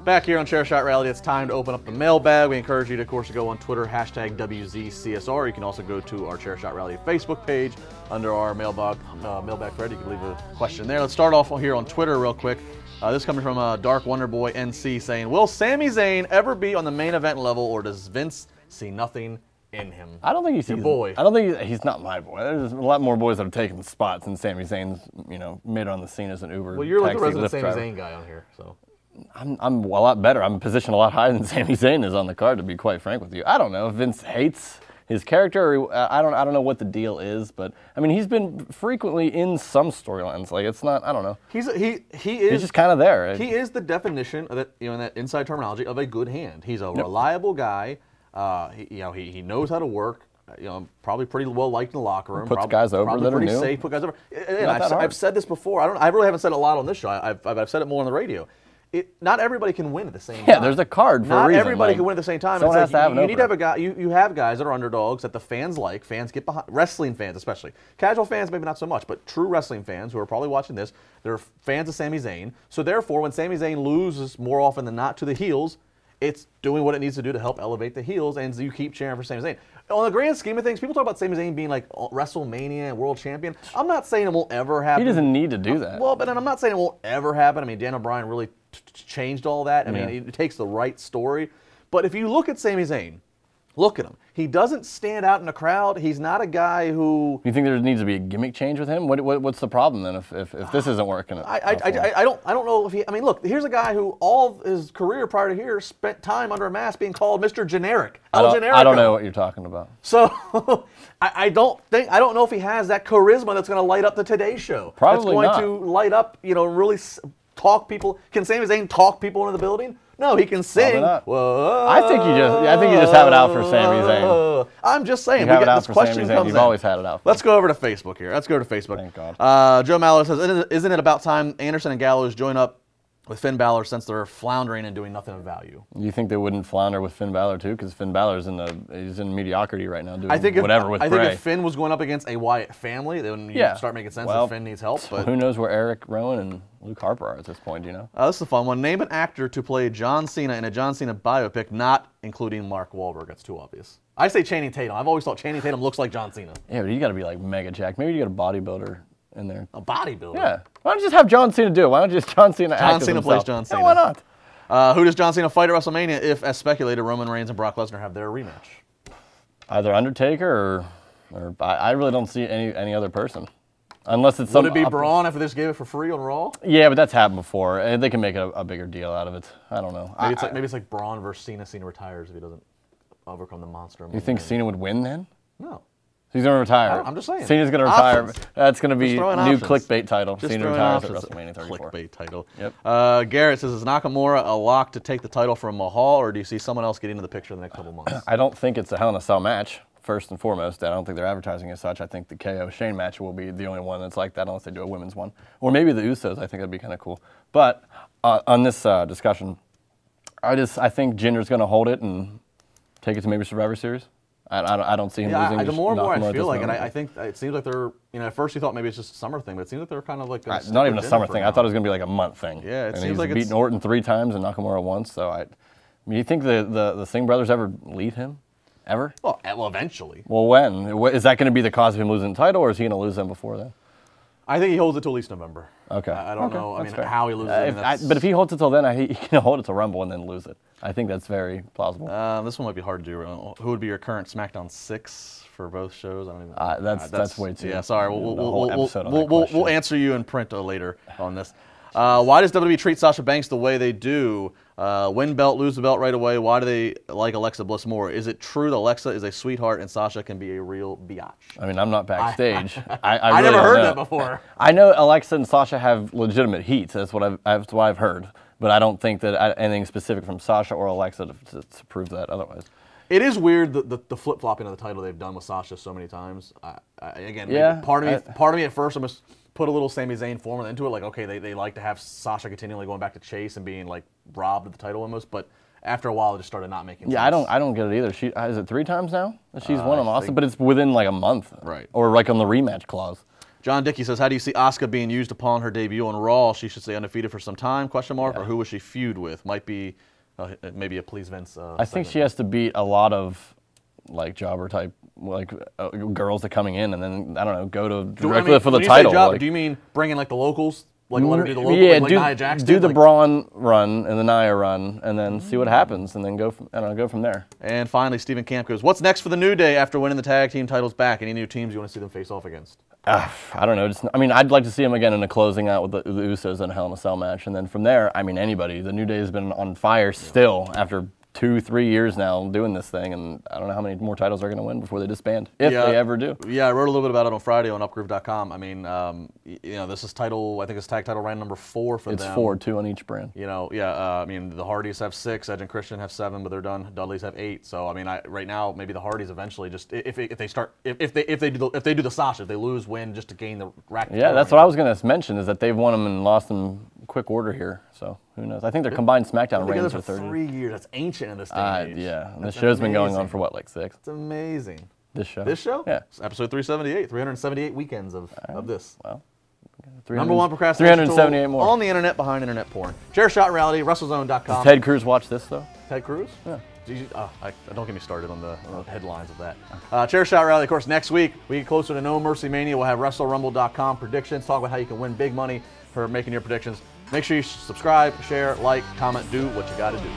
Back here on Chair Shot Reality, it's time to open up the mailbag. We encourage you to, of course, to go on Twitter, hashtag WZCSR. You can also go to our Chair Shot Reality Facebook page under our mailbag thread. You can leave a question there. Let's start off here on Twitter real quick. This coming from Dark Wonder Boy NC saying, will Sami Zayn ever be on the main event level, or does Vince see nothing in him? I don't think he's your boy. I don't think he's not my boy. There's a lot more boys that have taken spots than Sami Zayn's, made on the scene as an Uber. Well, you're like the resident Sami Zayn guy on here, so. I'm a lot better. I'm positioned a lot higher than Sami Zayn is on the card, to be quite frank with you. I don't know if Vince hates his character, or I don't know what the deal is, but I mean, he's been frequently in some storylines. Like, it's not, I don't know. He's just kind of there. He is the definition of that, in that inside terminology, of a good hand. He's a reliable guy. He knows how to work. Probably pretty well liked in the locker room. Puts guys over that are new. Safe, put guys over. I've said this before. I really haven't said it a lot on this show. I've said it more on the radio. Not everybody can win at the same time. Yeah, there's a card for a reason. Not everybody can win at the same time. Someone has to have you need to have a guy. You have guys that are underdogs that the fans like. Fans get behind. Wrestling fans, especially casual fans, maybe not so much, but true wrestling fans who are probably watching this, they're fans of Sami Zayn. So therefore, when Sami Zayn loses more often than not to the heels, it's doing what it needs to do to help elevate the heels, and you keep cheering for Sami Zayn. On the grand scheme of things, people talk about Sami Zayn being like WrestleMania world champion. I'm not saying it won't ever happen. He doesn't need to do that. Well, but I'm not saying it won't ever happen. I mean, Daniel Bryan really changed all that. I mean, it takes the right story. But if you look at Sami Zayn, look at him. He doesn't stand out in the crowd. He's not a guy who... You think there needs to be a gimmick change with him? What's the problem then if this isn't working? I don't know if he... I mean, look, here's a guy who all of his career prior to here spent time under a mask being called Mr. Generic. I don't know what you're talking about. So I don't know if he has that charisma that's going to light up the Today Show. Probably not. That's going to light up, really talk people. Can Sami Zayn talk people into the building? No, he can sing. Whoa. I think you just have it out for Sami Zayn. I'm just saying. You have it out for Sami Zayn. You've always had it out. Let's go over to Facebook here. Let's go to Facebook. Thank God. Joe Mallow says, isn't it about time Anderson and Gallows join up with Finn Balor since they're floundering and doing nothing of value? You think they wouldn't flounder with Finn Balor too? Because Finn Balor's he's in mediocrity right now, doing whatever with Bray. I think if Finn was going up against a Wyatt family, then you start making sense that Finn needs help. But who knows where Eric Rowan and Luke Harper are at this point, This is a fun one. Name an actor to play John Cena in a John Cena biopic, not including Mark Wahlberg. That's too obvious. I say Channing Tatum. I've always thought Channing Tatum looks like John Cena. Yeah, but you got to be like mega jacked. Maybe you got a bodybuilder in there. A bodybuilder? Yeah. Why don't you just have John Cena do it? Why don't you just John Cena act John Cena plays John Cena. Yeah, why not? Who does John Cena fight at WrestleMania if, as speculated, Roman Reigns and Brock Lesnar have their rematch? Either Undertaker or I really don't see any other person. Unless it's Would it be Braun if they just gave it for free on Raw? Yeah, but that's happened before. And they can make a bigger deal out of it. I don't know. Maybe it's like Braun versus Cena. Cena retires if he doesn't overcome the monster. You think Cena would win then? No. He's going to retire. I'm just saying. Cena's going to retire. Options. That's going to be new options. clickbait title. Just Cena retires at WrestleMania 34. Clickbait title. Yep. Garrett says, is Nakamura a lock to take the title from Mahal, or do you see someone else get into the picture in the next couple months? I don't think it's a Hell in a Cell match, first and foremost. I don't think they're advertising as such. I think the KO Shane match will be the only one that's like that, unless they do a women's one. Or maybe the Usos. I think that'd be kind of cool. But on this discussion, I think Jinder's going to hold it and take it to maybe Survivor Series. I don't see him losing. The more and more I feel like, and I think it seems like they're, at first you thought maybe it's just a summer thing, but it seems like they're kind of like not even a summer thing. I thought it was going to be like a month thing. Yeah, it and seems like he's beaten Orton 3 times and Nakamura once. So I mean, you think the Singh brothers ever leave him? Ever? Well, eventually. Well, when? Is that going to be the cause of him losing the title, or is he going to lose them before then? I think he holds it till at least November. Okay. I don't know. I mean, how he loses it. But if he holds it till then, he can hold it till Rumble and then lose it. I think that's very plausible. This one might be hard to do. Who would be your current SmackDown 6 for both shows? I don't even. That's way too. Yeah, sorry. We'll answer you in print later on this. Why does WWE treat Sasha Banks the way they do? Win belt, lose the belt right away. Why do they like Alexa Bliss more? Is it true that Alexa is a sweetheart and Sasha can be a real biatch? I mean, I'm not backstage. I really never heard that before. I know Alexa and Sasha have legitimate heat. That's what I've heard. But I don't think that anything specific from Sasha or Alexa to prove that otherwise. It is weird the flip-flopping of the title they've done with Sasha so many times. Again, part of me at first almost put a little Sami Zayn formula into it, like, okay, they like to have Sasha continually going back to chase and being like robbed of the title almost, but after a while it just started not making sense. Yeah, I don't get it either. Is it 3 times now that she's won them, Austin? But it's within like a month, right? Or like on the rematch clause. John Dickey says, how do you see Asuka being used upon her debut on Raw? She should stay undefeated for some time, question mark, or who will she feud with? Might be maybe a Please Vince I think she has to beat a lot of like jobber type girls that coming in, and then I don't know, go to directly for the title. Job, do you mean bring in like the locals, like let her do the locals, yeah, like Nia Jax? Do the Braun run and the Nia run, and then see what happens, and then go from there. And finally, Stephen Camp goes, "What's next for the New Day after winning the tag team titles back? Any new teams you want to see them face off against?" I don't know. I mean, I'd like to see them again in a closing out with the Usos in a Hell in a Cell match, and then from there, I mean, anybody. The New Day has been on fire still after 2-3 years now doing this thing, and I don't know how many more titles they're going to win before they disband, if they ever do. Yeah, I wrote a little bit about it on Friday on upgroove.com. I mean, this is I think it's tag title round number 4 for them. It's 4, 2 on each brand. I mean, the Hardys have 6, Edge and Christian have 7, but they're done. Dudley's have 8. So I mean, right now maybe the Hardys eventually just if they do the Sasha, if they lose, win just to gain the rack. Yeah, that's what I was going to mention, is that they've won them and lost them quick order here. So who knows? I think their combined SmackDown reigns are 30. 3 years. That's ancient in this day and age. Yeah, and this show's been going on for what, like 6? It's amazing. This show? This show? Yeah. It's episode 378. 378 weekends of this. Well, number 1 procrastination 378 more. on the internet behind internet porn. Chairshot Reality, WrestleZone.com. Does Ted Cruz watch this, though? Ted Cruz? Yeah. Don't get me started on the headlines of that. Chairshot Rally, of course, next week. We get closer to No Mercy Mania. We'll have WrestleRumble.com predictions. Talk about how you can win big money for making your predictions. Make sure you subscribe, share, like, comment, do what you got to do.